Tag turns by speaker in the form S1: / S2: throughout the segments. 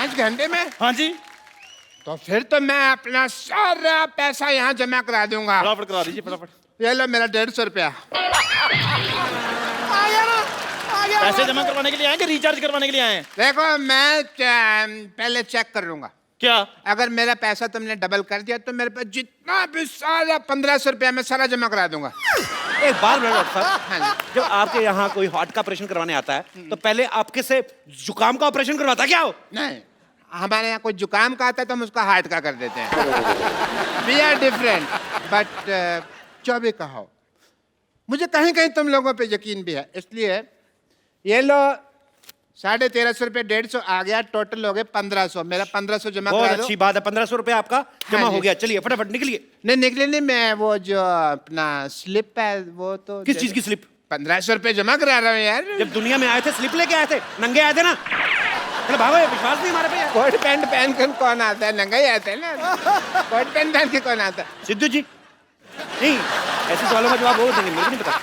S1: 5 घंटे में?
S2: हाँ जी।
S1: तो फिर तो मैं अपना सारा पैसा यहाँ जमा करा दूंगा।
S2: फटाफट करा दीजिए फटाफट।
S1: ये लो मेरा 150 रुपया।
S2: पैसे जमा करवाने के लिए आए कि रिचार्ज करवाने के लिए आए हैं?
S1: देखो मैं पहले चेक कर लूंगा।
S2: क्या?
S1: अगर मेरा पैसा तुमने डबल कर दिया तो मेरे पास जितना भी सारा 1500 रुपया मैं सारा जमा करा दूंगा।
S3: एक बार डॉक्टर
S1: हाँ
S3: साहब, जब आपके यहाँ कोई हार्ट का ऑपरेशन करवाने आता है तो पहले आपके से जुकाम का ऑपरेशन करवाता है क्या हो?
S1: नहीं, हमारे यहाँ कोई जुकाम का आता है तो हम उसका हार्ट का कर देते हैं। We are different. बट जो भी कहो, मुझे कहीं कहीं तुम लोगों पे यकीन भी है, इसलिए ये लो 1350 रुपये 150 आ गया, टोटल हो गए 1500। मेरा 1500 जमा
S3: बहुत
S1: करा दो।
S3: अच्छी बात है, 1500 रुपए आपका जमा
S1: जी।
S3: हो गया। चलिए फटाफट निकलिए।
S1: नहीं निकले नहीं, मैं वो जो अपना स्लिप है वो तो
S3: किस चीज की स्लिप?
S1: 1500 रुपये जमा करा रहा हूँ यार।
S3: जब दुनिया में आए थे स्लिप लेके आए थे, नंगे आए थे ना? चलो भागो, ये विश्वास नहीं हमारे पे यार।
S1: कोट पैंट पहन कर कौन आता है? नंगा ही आता है ना। कोट पैंट पहन के कौन आता है?
S3: सिद्धू जी नहीं, ऐसे सवालों का जवाब वो देंगे, मेरे को नहीं पता।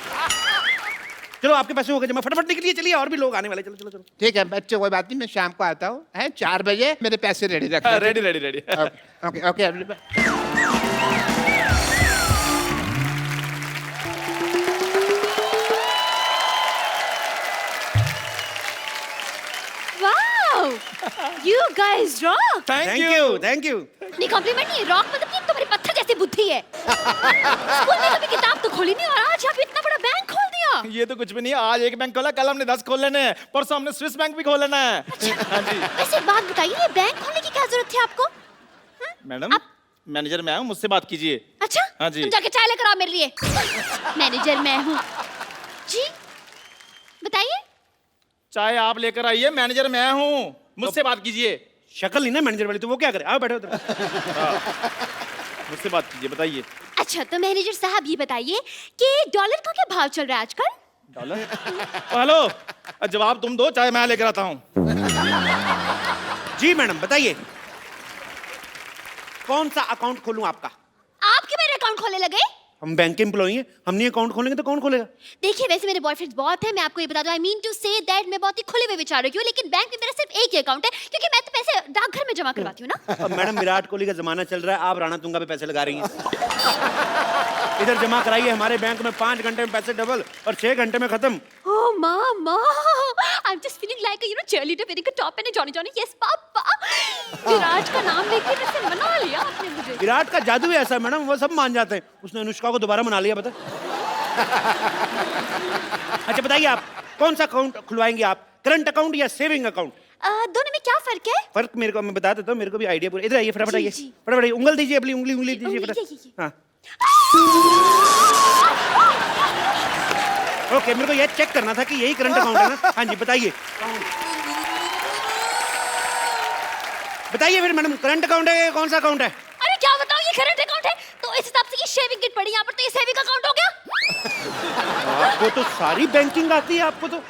S3: चलो आपके पैसे हो गए जमा, फटाफट निकलिए। चलिए और भी लोग आने वाले, चलो चलो चलो।
S1: ठीक है बच्चे, कोई बात नहीं, मैं शाम को आता हूँ। है 4 बजे मेरे पैसे रेडी रखना।
S2: Ready ready ready.
S1: Okay okay.
S4: Wow! You guys rock!
S2: Thank you.
S3: Thank you.
S4: नहीं कॉम्प्लीमेंट नहीं, रॉक मतलब कि तुम्हारी पत्थर जैसी बुद्धि है। स्कूल में कभी किताब तो खोली नहीं और आज आप इतना बड़ा बैंक खोल दिया।
S2: ये तो कुछ भी नहीं है, आज एक बैंक खोला, कल हमने 10 खोल लेने हैं, परसों हमने स्विस बैंक भी खोल लेना है। हाँ जी।
S4: वैसे एक बात बताइए, ये बैंक खोलने की क्या जरूरत थी आपको?
S2: मैडम मैनेजर मैं हूँ, मुझसे बात कीजिए।
S4: अच्छा,
S2: हाँ जी।
S4: तुम जाके चाय लेकर आओ मेरे लिए। मैनेजर मैं हूँ जी, बताइए।
S2: चाय आप लेकर आइए, मैनेजर मैं हूँ, मुझसे बात कीजिए।
S3: शक्ल नहीं ना मैनेजर वाली, तो वो क्या करे? आओ बैठो उधर।
S2: मुझसे बात कीजिए, बताइए।
S4: अच्छा तो मैनेजर साहब ये बताइए कि डॉलर का क्या भाव चल रहा है आजकल?
S2: डॉलर? हेलो, जवाब तुम दो, चाय मैं लेकर आता हूँ।
S3: जी मैडम बताइए, कौन सा अकाउंट खोलूं आपका?
S4: आपके मेरे अकाउंट खोलने लगे?
S3: हम बैंक के एम्प्लॉई हैं, हम नहीं अकाउंट खोलेंगे तो कौन खोलेगा?
S4: देखिए वैसे मेरे बॉयफ्रेंड्स बहुत हैं, मैं आपको ये बता दूं, I mean to say that मैं बहुत ही खुले हुए विचारों की हूँ, लेकिन बैंक में मेरा सिर्फ एक ही अकाउंट है क्योंकि मैं तो पैसे डाकघर में जमा करवाती हूँ ना।
S3: अब मैडम विराट कोहली का जमाना चल रहा है, आप राणा तुंगा पे पैसे लगा रही हैं। इधर जमा कराइए, हमारे बैंक में 5 घंटे में पैसे डबल और 6 घंटे में खत्म।
S4: Oh mama, I'm just feeling like a cheerleader wearing a top and a Johnny Johnny. Yes papa. Virat का नाम लेके वैसे मना लिया आपने मुझे।
S3: विराट का जादू ही ऐसा है मैडम, वो सब मान जाते हैं। उसने अनुष्का को दोबारा मना लिया, बता। अच्छा बताइए, आप कौन सा अकाउंट खुलवाएंगे आप, करंट अकाउंट या सेविंग अकाउंट?
S4: दोनों में क्या फर्क है?
S3: फर्क मेरे को मैं बता देता हूँ, मेरे को भी आइडिया पूरा। इधर आइए फटाफट,
S4: जी,
S3: आइए
S4: जी।
S3: फटाफट आइए। उंगल दीजिए, अपनी उंगली दीजिए
S4: उंगली,
S3: फटाफट।
S4: ये।
S3: हाँ ओके, मेरे को ये चेक करना था कि यही करंट अकाउंट है ना? हाँ जी बताइए, बताइए फिर मैडम, करंट अकाउंट है कौन सा अकाउंट है?
S4: अरे क्या बताओ, ये करंट अकाउंट है तो इस हिसाब से ये शेविंग किट पड़ी यहाँ पर, तो ये सेविंग अकाउंट हो गया।
S3: आपको तो सारी बैंकिंग आती है, आपको तो।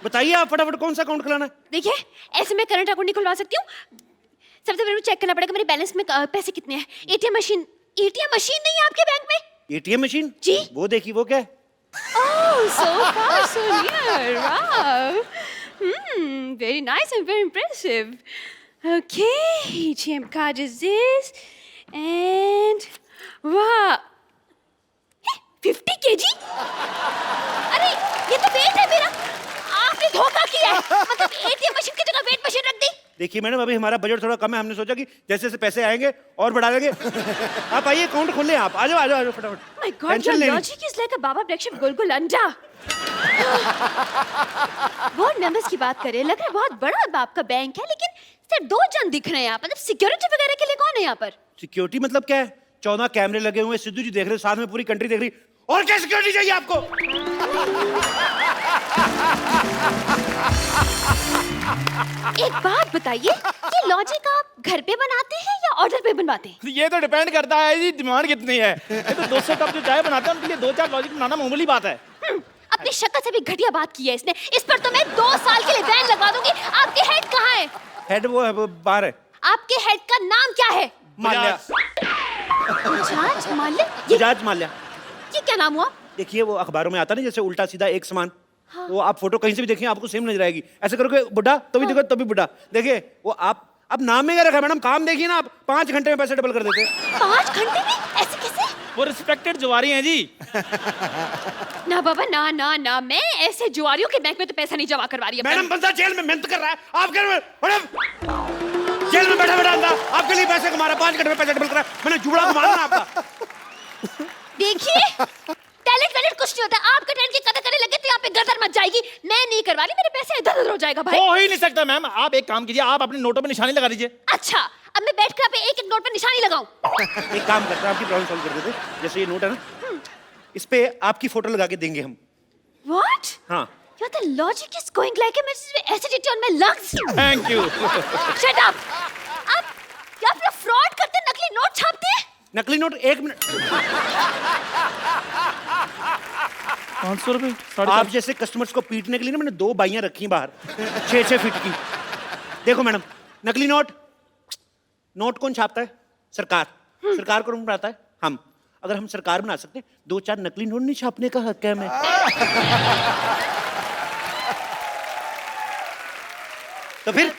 S3: बताइए आप फटाफट, कौन सा अकाउंट खुलाना है?
S4: देखिए ऐसे मैं करंट अकाउंट नहीं खुलवा सकती हूँ, सबसे पहले चेक करना पड़ेगा मेरे बैलेंस में पैसे कितने हैं। एटीएम मशीन नहीं है आपके बैंक में?
S3: एटीएम मशीन
S4: जी।
S3: वो देखिए, वो क्या है?
S4: Oh, so far, so near. Wow. Very nice and very impressive. Okay, ATM card is this. And wow. 50 kg? अरे ये तो वेट है मेरा। आपने धोखा किया है। मतलब ATM मशीन की जगह वेट मशीन रख दी।
S3: देखिए मैडम, अभी हमारा बजट थोड़ा कम है, हमने सोचा कि जैसे जैसे पैसे आएंगे और बढ़ा देंगे। आप आइए, अकाउंट खोल लें आप। आ जाओ फटाफट।
S4: My God, your logic is like a Baba Blackship गुलगुल अंडा। बोर्ड मेंबर्स की बात करें, लग रहा है बहुत बड़ा बाप का बैंक है, लेकिन सिर्फ 2 जन दिख रहे हैं यहाँ पर। मतलब सिक्योरिटी वगैरह के लिए कौन है यहाँ पर?
S3: सिक्योरिटी मतलब क्या है? 14 कैमरे लगे हुए, सिद्धू जी देख रहे, साथ में पूरी कंट्री देख रही। और क्या सिक्योरिटी चाहिए आपको?
S4: एक बात बताइए, ये लॉजिक आप घर पे बनाते हैं या ऑर्डर पे बनवाते हैं?
S2: ये तो डिपेंड करता है जी, डिमांड कितनी है। ये तो 200 कप जो चाय बनाते हैं उनके लिए 2-4 लॉजिक बनाना मामूली बात है।
S4: अपनी शक्ल से भी घटिया बात की है इसने। इस पर तो मैं 2 साल के लिए बैन लगवा दूंगी। आपके हेड कहाँ है?
S3: हेड वो है, वो बाहर है।
S4: आपके हेड का नाम क्या है?
S3: माल्या।
S4: बजाज माल्या?
S3: बजाज माल्या।
S4: ये क्या नाम हुआ?
S3: देखिए वो अखबारों में आता नहीं, जैसे उल्टा सीधा एक समान। हाँ। वो आप फोटो कहीं से भी देखिए आपको सेम नजर आएगी। ऐसे करोगे बुढ़ा तो भी देखो, तभी बुढ़ा। देखिए वो आप अब नाम में क्या रखा मैडम, काम देखिए ना आप, 5 घंटे में पैसे डबल कर देते हैं।
S4: 5 घंटे में? ऐसे कैसे?
S2: वो रिस्पेक्टेड जुआरी हैं जी।
S4: ना बाबा ना ना ना, मैं ऐसे जुआरियों के बैंक में तो पैसा नहीं जमा करवा रही।
S3: मैडम बंदा जेल में मेहनत कर रहा है, आप कह रहे हो मैडम जेल में बैठा बैठा अंदा आपके लिए पैसे कमा रहा है, 5 घंटे में पैसे डबल कर रहा है। मैंने जुड़ा को मारना आपका।
S4: देखिए, टैलेंट वैलेंट कुछ नहीं होता। आपका टैलेंट की कदर करने लगे तो यहाँ पे गदर मच जाएगी। मैं नहीं करवा रही, मेरे पैसे इधर उधर हो जाएगा भाई।
S2: हो ही नहीं सकता मैम। आप एक काम कीजिए, आप अपने नोटों पे निशानी लगा दीजिए।
S4: अच्छा, अब मैं बैठ कर आप एक एक नोट पर निशानी लगाऊं?
S3: एक काम करते हैं, आपकी प्रॉब्लम सॉल्व कर देते हैं। जैसे ये नोट है ना, इस पे आपकी फोटो लगा के देंगे हम।
S4: What?
S3: हाँ
S4: Your the logic is going like a acidity on my lungs.
S2: Thank you.
S4: Shut up. आप फ्रॉड करते, नकली नोट छापते हैं?
S3: नकली नोट 1 मिनट।
S2: 500 रुपए?
S3: आप जैसे कस्टमर्स को पीटने के लिए ना मैंने 2 बाइयां रखी हैं बाहर 6-6 फीट की। देखो मैडम, नकली नोट, नोट कौन छापता है? सरकार। सरकार कौन बनाता है? हम। अगर हम सरकार बना सकते 2-4 नकली नोट नहीं छापने का हक है हमें। तो फिर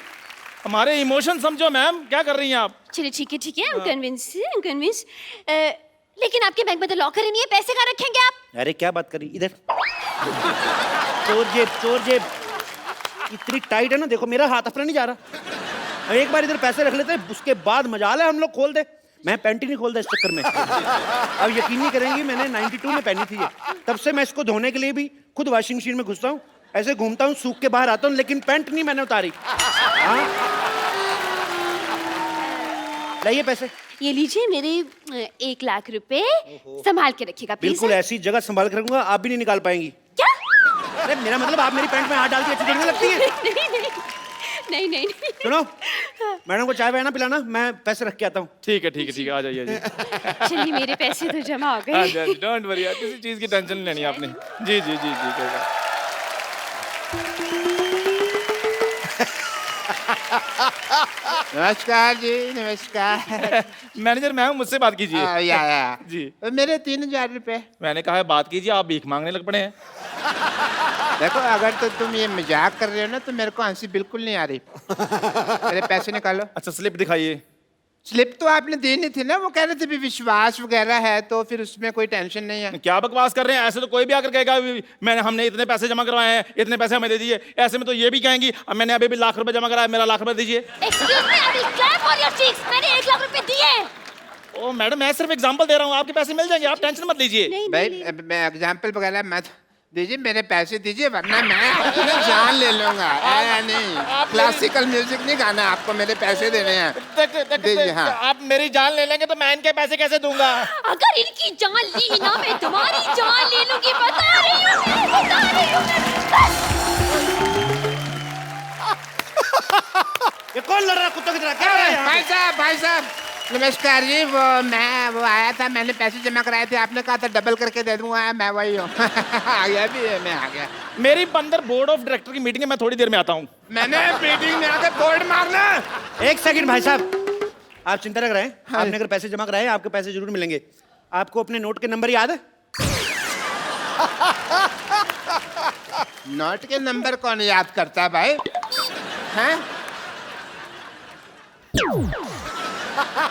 S2: हमारे इमोशन समझो मैम, क्या कर रही हैं आप?
S4: चलिए ठीक है, I'm convinced. लेकिन आपके बैंक में तो लॉकर ही नहीं है, पैसे कहाँ रखेंगे आप?
S3: अरे क्या बात करी, इधर। चोर जेब इतनी टाइट है ना, देखो मेरा हाथ अपना नहीं जा रहा। एक बार इधर पैसे रख लेते हैं, उसके बाद मजाल है हम लोग खोल दे। मैं पैंट ही नहीं खोलता इस चक्कर में। अब यकीन नहीं करेंगी, मैंने 92 में पहनी थी ये, तब से मैं इसको धोने के लिए भी खुद वॉशिंग मशीन में घुसता हूँ, ऐसे घूमता हूँ, सूख के बाहर आता हूँ, लेकिन पैंट नहीं मैंने उतारी। हाँ? लाइए पैसे।
S4: ये लीजिए मेरे 1 लाख रुपए, संभाल के रखिएगा प्लीज।
S3: बिल्कुल ऐसी जगह संभाल कर रखूंगा, आप भी नहीं निकाल पाएंगी।
S4: क्या?
S3: अरे मेरा मतलब आप मेरी पैंट में हाथ डाल के अच्छी देखने लगती है।
S4: नहीं।
S3: सुनो, मैडम को चाय ना पिलाना, मैं पैसे रख के आता हूँ।
S2: ठीक है, आ जाइए।
S4: चलिए, मेरे पैसे तो जमा हो गए।
S2: डोंट वरी, किसी चीज की टेंशन नहीं लेनी आपने। जी कोई बात।
S1: नमस्कार जी, नमस्कार।
S2: मैनेजर मैम मुझसे बात कीजिए।
S1: या
S2: जी।
S1: मेरे 3000 रुपए।
S2: मैंने कहा है बात कीजिए, आप भीख मांगने लग पड़े हैं।
S1: देखो, अगर तो तुम ये मजाक कर रहे हो ना, तो मेरे को हंसी बिल्कुल नहीं आ रही। मेरे पैसे निकालो।
S2: अच्छा स्लिप दिखाइए।
S1: स्लिप तो आपने देनी थी ना, वो कह रहे थे भी विश्वास वगैरह है, तो फिर उसमें कोई टेंशन नहीं है।
S2: क्या बकवास कर रहे हैं? ऐसे तो कोई भी आकर कहेगा हमने इतने पैसे जमा करवाए हैं, इतने पैसे हमें दे दीजिए। ऐसे में तो ये भी कहेंगी अब मैंने अभी लाख रुपए जमा कराया, मेरा लाख रुपए दीजिए।
S4: Excuse me, I will clap on your cheeks. मैंने 1 लाख रुपए दिए।
S2: ओ मैडम, मैं सिर्फ एग्जांपल दे रहा हूँ, आपके पैसे मिल जाएंगे, आप टेंशन मत लीजिए।
S1: भाई मैं एग्जाम्पल वगैरह मत दीजिए, मेरे पैसे दीजिए, वरना मैं अपनी जान ले लूंगा। नहीं, क्लासिकल म्यूजिक नहीं गाना आपको, मेरे पैसे देने हैं। दीजिए। हाँ,
S2: आप मेरी जान ले लेंगे तो मैं इनके पैसे कैसे दूंगा?
S4: अगर इनकी जान ली ना, मैं तुम्हारी जान ले लूंगी। बता रही हूँ।
S3: ये कौन लड़ रहा है कुत्तों की तरह? क्या हो रहा है यहाँ पे?
S1: भाई साहब नमस्कार जी। वो आया था, मैंने पैसे जमा कराए थे, आपने कहा था डबल करके दे दूंगा, मैं वही हूँ। आ गया भी है, मैं आ गया।
S2: मेरी अंदर बोर्ड ऑफ डायरेक्टर की मीटिंग है, मैं थोड़ी देर में आता हूँ।
S1: मैंने मीटिंग में आके बोर्ड मारना।
S3: 1 सेकंड भाई साहब, आप चिंता न करें। आपने अगर पैसे जमा कराए, आपके पैसे जरूर मिलेंगे। आपको अपने नोट के नंबर याद है?
S1: नोट के नंबर कौन याद करता है भाई? हैं?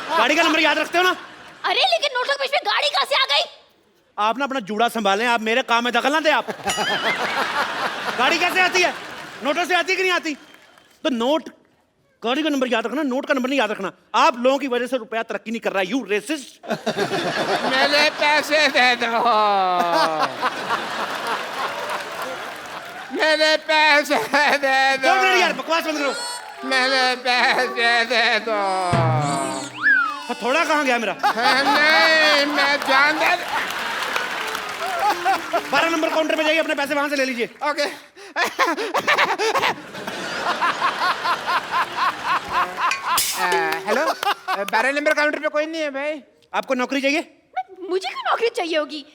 S3: गाड़ी का नंबर याद रखते हो ना?
S4: अरे लेकिन नोटों के बीच में गाड़ी कहाँ से आ गई?
S3: आप ना अपना जूड़ा संभालें, आप मेरे काम में दखल ना दे। आप गाड़ी कैसे आती है? नोटों से आती है कि नहीं आती? तो नोट, गाड़ी का नंबर याद रखना, नोट का नंबर नहीं याद रखना। आप लोगों की वजह से रुपया तरक्की नहीं कर रहा। You racist.
S1: मेरे पैसे दे दो। मेरे पैसे दे दो।
S3: यार बकवास बंद करो।
S1: मेरे पैसे दे दो।
S3: थोड़ा कहाँ गया मेरा?
S1: नहीं, मैं जान दे।
S3: 12 नंबर काउंटर पे जाइए, अपने पैसे वहां से ले लीजिए।
S1: ओके। हेलो, 12 नंबर काउंटर पे कोई नहीं है भाई।
S3: आपको नौकरी चाहिए?
S4: मुझे क्यों नौकरी चाहिए होगी?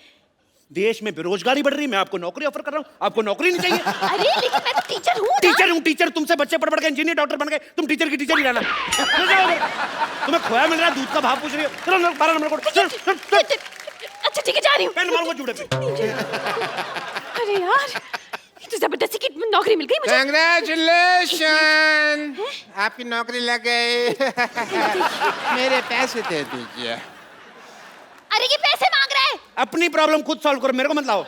S3: देश में बेरोजगारी बढ़ रही है, मैं आपको नौकरी ऑफर कर रहा हूँ, आपको नौकरी नहीं चाहिए?
S4: अरे लेकिन मैं तो टीचर हूँ।
S3: टीचर तुमसे बच्चे पढ़ के इंजीनियर डॉक्टर बन गए, तुम टीचर की टीचर ही रहना। तुम्हें खोया मिल रहा है, दूध का भाव पूछ रही हो। चलो 12 नंबर
S4: अच्छा ठीक है, जा रही हूँ।
S3: पेन मारूंगा जूड़े पे।
S4: अरे यार, ये तो जबरदस्ती की नौकरी मिल गई मुझे।
S1: कंग्रेचुलेशन, आपकी नौकरी लग गई। मेरे पैसे दे दीजिए।
S4: अरे ये पैसे मांग रहा है।
S3: अपनी प्रॉब्लम खुद सॉल्व करो, मेरे को मत लाओ।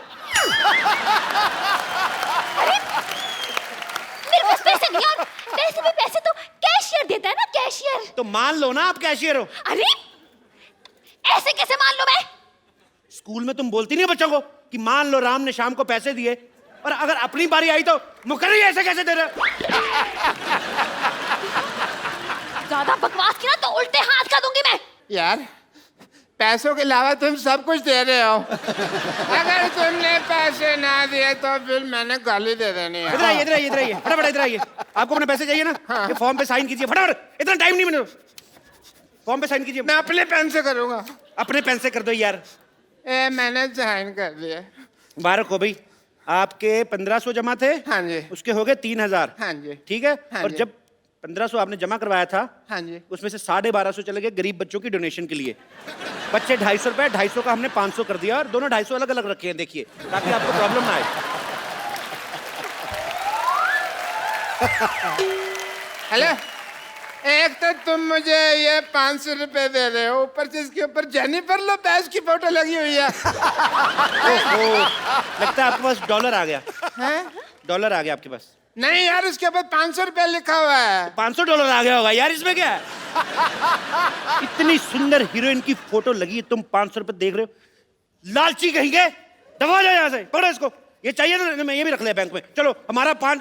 S4: मेरे पास पैसे नहीं, और पैसे भी पैसे तो कैशियर देता है ना, कैशियर।
S3: तो मान लो ना आप कैशियर हो।
S4: अरे ऐसे कैसे मान लो मैं?
S3: स्कूल में तुम बोलती नहीं बच्चों को कि मान लो राम ने शाम को पैसे दिए, और अगर अपनी बारी आई तो मुकर्री ऐसे कैसे दे रहे?
S4: ज्यादा बकवास की ना तो उल्टे हाथ का दूंगी मैं।
S1: यार, पैसों के अलावा तुम सब कुछ दे रहे हो। अगर तुमने पैसे ना दिए तो फिर मैंने गाली दे देनी है।
S3: इधर आइए, इधर आइए, इधर आइए, फटाफट इधर आइए। आपको अपने पैसे चाहिए ना? ये फॉर्म पे साइन कीजिए फटाफट, इतना टाइम नहीं, मैंने फॉर्म पे साइन कीजिए।
S1: मैं अपने पेन से करूंगा।
S3: अपने पेन से कर दो यार।
S1: मैंने साइन कर दिया।
S3: मुबारक हो भाई, आपके 1500 जमा थे।
S1: हाँ जी।
S3: उसके हो गए 3000।
S1: हाँ जी।
S3: ठीक है।
S1: हाँ
S3: और
S1: जी।
S3: जब 1500 आपने जमा करवाया था,
S1: हाँ जी।
S3: उसमें से 1250 चले गए गरीब बच्चों की डोनेशन के लिए। बच्चे 250 रुपए, 250 का हमने 500 कर दिया, और दोनों 250 अलग अलग रखे हैं, देखिए, ताकि आपको प्रॉब्लम ना आए।
S1: हेलो, एक तो तुम मुझे ये 500 रुपए दे रहे हो, ऊपर से इसके ऊपर जेनिफर लोपेज की फोटो लगी हुई है।
S3: लगता है आपके पास डॉलर आ गया।
S1: हैं?
S3: डॉलर आ गया आपके पास।
S1: नहीं यार, उसके ऊपर 500 रुपए लिखा हुआ है।
S3: 500 डॉलर आ गया होगा यार, इसमें क्या है? इतनी सुंदर हीरोइन की फोटो लगी है, तुम 500 रुपए देख रहे हो? लालची कहेंगे, दबा जाओ यहाँ से, पकड़ो इसको। ये चाहिए ना, मैं ये भी रख लिया बैंक में। चलो,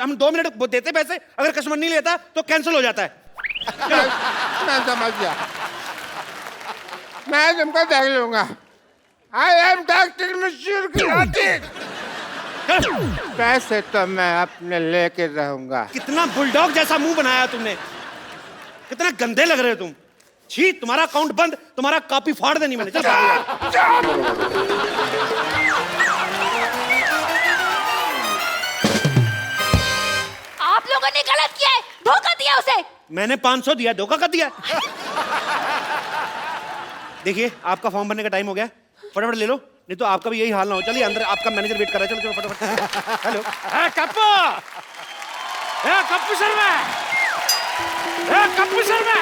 S3: हम 2 मिनट देते पैसे, अगर कस्टमर नहीं लेता तो कैंसिल हो जाता है।
S1: मैं समझ गया, मैं तुमको देख लूंगा। आई एम डॉक्टर मशहूर की। पैसे तो मैं अपने लेके रहूंगा।
S3: कितना बुलडॉग जैसा मुंह बनाया तुमने, कितना गंदे लग रहे हो तुम। छी, तुम्हारा अकाउंट बंद, तुम्हारा कॉपी फाड़ देनी मैंने। चल
S4: आप लोगों ने गलत किया है, धोखा दिया उसे।
S3: मैंने 500 दिया, धोखा कर दिया। देखिए, आपका फॉर्म भरने का टाइम हो गया, फटाफट ले लो, नहीं तो आपका भी यही हाल ना हो। चलिए अंदर, आपका मैनेजर वेट कर रहा है। चलो चलो फटाफट। हेलो,
S2: कप्पू, कप्पू शर्मा, कप्पू शर्मा,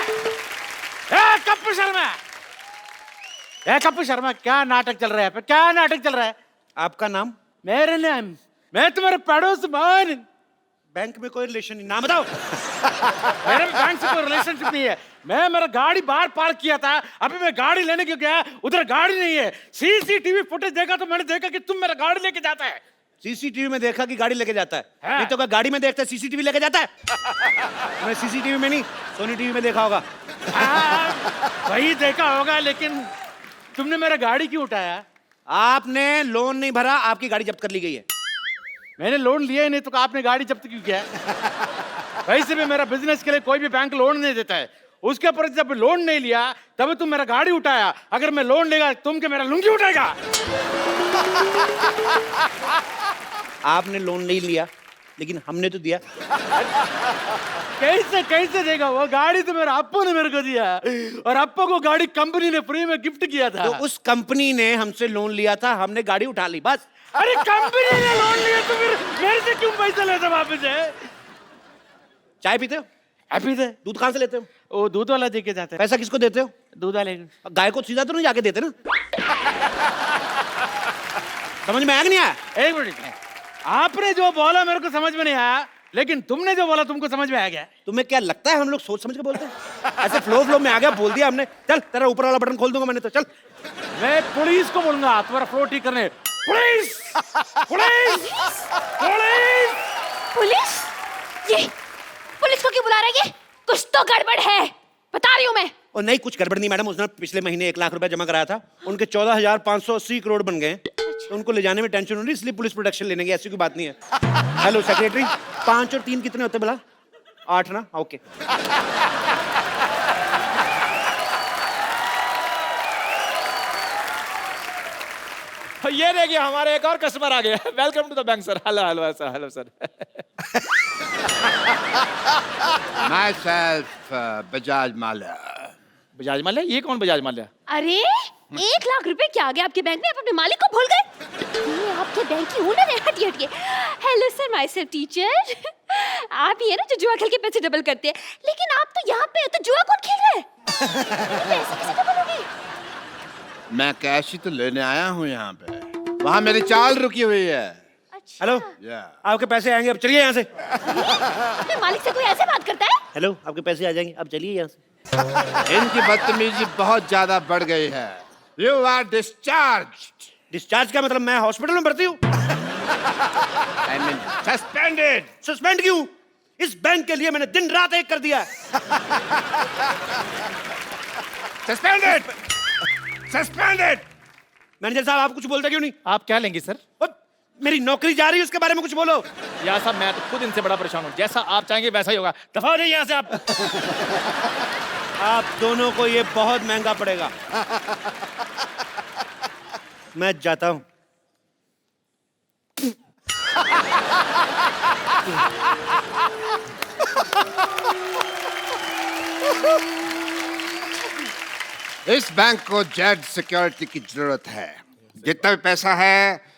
S2: कप्पू शर्मा, कप्पू शर्मा, क्या नाटक चल रहा है? क्या नाटक चल रहा है?
S3: आपका नाम?
S2: मेरे नाम, मैं तुम्हारे पड़ोस मान।
S3: बैंक में कोई रिलेशन नहीं, नाम बताओ।
S2: मेरे बैंक से कोई रिलेशनशिप नहीं है। मैं मेरा गाड़ी बाहर पार्क किया था, अभी मैं गाड़ी लेने क्यों गया, उधर गाड़ी नहीं है। सीसीटीवी फुटेज देखा तो मैंने देखा कि तुम मेरा गाड़ी लेके जाता है।
S3: सीसीटीवी में देखा कि गाड़ी लेके जाता है?
S2: हाँ।
S3: नहीं तो क्या गाड़ी में देखता है सीसीटीवी लेके जाता है? मैं सीसीटीवी में नहीं, सोनी टीवी में देखा होगा।
S2: वही देखा होगा, लेकिन तुमने मेरा गाड़ी क्यों उठाया?
S3: आपने लोन नहीं भरा, आपकी गाड़ी जब्त कर ली गई है।
S2: मैंने लोन लिया ही नहीं तो आपने गाड़ी जब्त क्यों किया? वैसे भी मेरा बिजनेस के लिए कोई भी बैंक लोन नहीं देता है। उसके ऊपर जब लोन नहीं लिया तब तुम मेरा गाड़ी उठाया। अगर मैं लोन लेगा तुम के मेरा लुंगी उठाएगा।
S3: आपने लोन नहीं लिया, लेकिन हमने तो दिया।
S2: कैसे कैसे देगा? वो गाड़ी तो मेरा अप्पू ने मेरे को दिया, और अप्पू को गाड़ी कंपनी ने फ्री में गिफ्ट किया था।
S3: तो उस कंपनी ने हमसे लोन लिया था, हमने गाड़ी उठा ली, बस।
S2: अरे कंपनी ने लोन लिया तो फिर मेरे से क्यों पैसा लेते वापस है?
S3: चाय पीते हो?
S2: पीते।
S3: दूध कहाँ से लेते हो?
S2: वो दूध वाला दे के जाता है।
S3: पैसा किसको देते हो?
S2: दूध वाले।
S3: गाय को सीधा तो नहीं जाके देते ना? समझ में आया कि नहीं आया?
S2: एक मिनट, आपने जो बोला मेरे को समझ में नहीं आया, लेकिन तुमने जो बोला तुमको समझ में आ गया।
S3: तुम्हें क्या लगता है हम लोग सोच समझ के बोलते हैं? ऐसे फ्लो में आ गया, बोल दिया हमने। चल, तेरा ऊपर वाला बटन खोल दूंगा मैंने तो। चल,
S2: मैं पुलिस को बोलूंगा तुम्हारा फ्लो ठीक करने। Police, police, police,
S4: police? ये पुलिस को क्यों बुला रहा है? ये कुछ तो गड़बड़ है, बता रही हूँ मैं।
S3: और नहीं, कुछ गड़बड़ नहीं मैडम। उसने पिछले महीने 1 लाख रुपया जमा कराया था, उनके 14,580 करोड़ बन गए। तो उनको ले जाने में टेंशन हो रही, इसलिए पुलिस प्रोटेक्शन लेने की, ऐसी कोई बात नहीं है। हेलो सेक्रेटरी, 5 और 3 कितने होते बोला? 8 ना? ओके।
S2: ये देखिए हमारे एक और कस्टमर आ गया। Welcome to the bank sir. Hello hello sir, hello sir.
S1: Myself, Bajaj Mallya.
S2: Bajaj Mallya? ये कौन बजाज माल्या?
S4: अरे 1 लाख रुपए क्या आ गए आपके बैंक में? आप अपने मालिक को भूल गए? ये आपके बैंक की ओनर है। हटिए हटिए। Hello sir, myself teacher. आप ही है ना जो जुआ खेल के पैसे डबल करते हैं, लेकिन आप तो यहाँ पे है, तो जुआ कौन खेल रहा है? पैसे कैसे डबल होंगे?
S1: मैं कैश ही तो लेने आया हूँ यहाँ पे, वहाँ मेरी चाल रुकी हुई है।
S4: अच्छा।
S3: हेलो, आपके पैसे आएंगे, अब चलिए यहाँ से।
S4: अपने मालिक से कोई ऐसे बात करता है?
S3: हेलो, आपके पैसे आ जाएंगे, अब चलिए यहाँ से।
S1: इनकी बदतमीजी बहुत ज्यादा बढ़ गई है। You are discharge.
S3: डिस्चार्ज का मतलब मैं हॉस्पिटल में भर्ती हूँ?
S1: I mean suspended.
S3: सस्पेंड क्यों? इस बैंक के लिए मैंने दिन रात एक कर दिया है।
S1: Suspended, suspended.
S3: मैनेजर साहब, आप कुछ बोलते क्यों नहीं?
S2: आप क्या लेंगे सर?
S3: और मेरी नौकरी जा रही है, उसके बारे में कुछ बोलो।
S2: यार साहब, मैं तो खुद इनसे बड़ा परेशान हूँ। जैसा आप चाहेंगे वैसा ही होगा। दफा हो जाइए यहाँ से आप।
S3: आप दोनों को ये बहुत महंगा पड़ेगा। मैं जाता हूं।
S1: इस बैंक को जेड सिक्योरिटी की जरूरत है। जितना भी पैसा है